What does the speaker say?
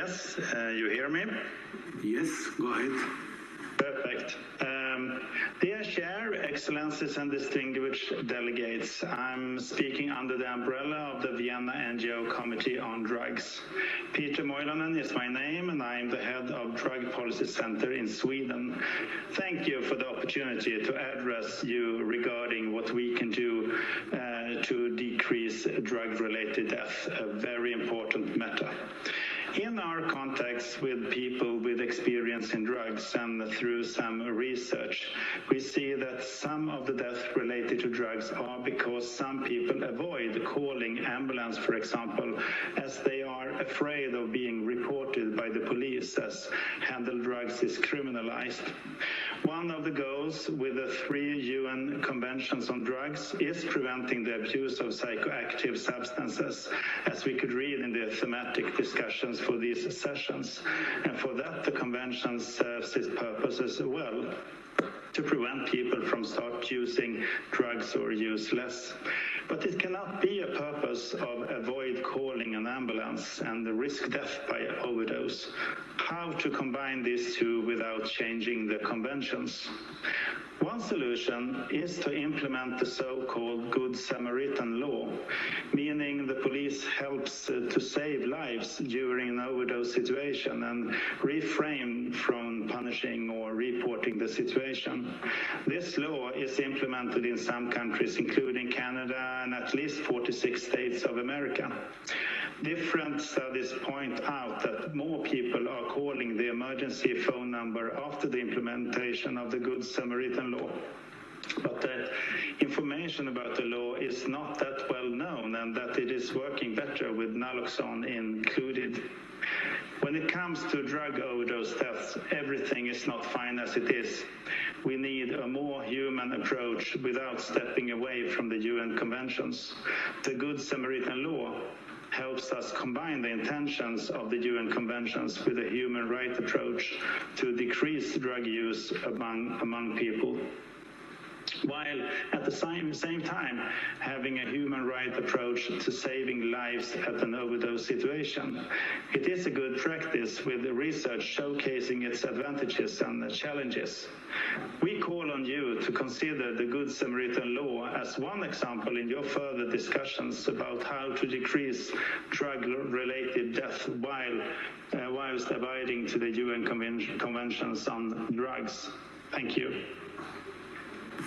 Yes, you hear me? Yes, go ahead. Perfect. Dear Chair, Excellencies and distinguished delegates, I'm speaking under the umbrella of the Vienna NGO Committee on Drugs. Peter Moilanen is my name and I'm the head of Drug Policy Center in Sweden. Thank you for the opportunity to address you regarding what we can do to decrease drug-related death, a very important matter. In our contacts with people with experience in drugs and through some research, we see that some of the deaths related to drugs are because some people avoid calling ambulance, for example, as they are afraid of being reported by the police as handle drugs is criminalized. One of the goals with the 3 UN conventions on drugs is preventing the abuse of psychoactive substances, as we could read in the thematic discussions for these sessions. And for that, the convention serves its purposes well, to prevent people from start using drugs or use less. But it cannot be a purpose of avoid calling an ambulance and risk death by overdose. How to combine these two without changing the conventions? One solution is to implement the so-called Good Samaritan law, meaning the police helps to save lives during an overdose situation and refrain from punishing or reporting the situation. This law is implemented in some countries, including Canada and at least 46 states of America. Different studies point out that more people are calling the emergency phone number after the implementation of the Good Samaritan law. But the information about the law is not that well known, and that it is working better with naloxone included. When it comes to drug overdose deaths, everything is not fine as it is. We need a more human approach without stepping away from the UN conventions. The Good Samaritan law helps us combine the intentions of the UN conventions with a human rights approach to decrease drug use among people, while at the same time having a human rights approach to saving lives at an overdose situation. It is a good practice with the research showcasing its advantages and challenges. We call on you to consider the Good Samaritan law as one example in your further discussions about how to decrease drug-related death whilst abiding to the UN conventions on drugs. Thank you.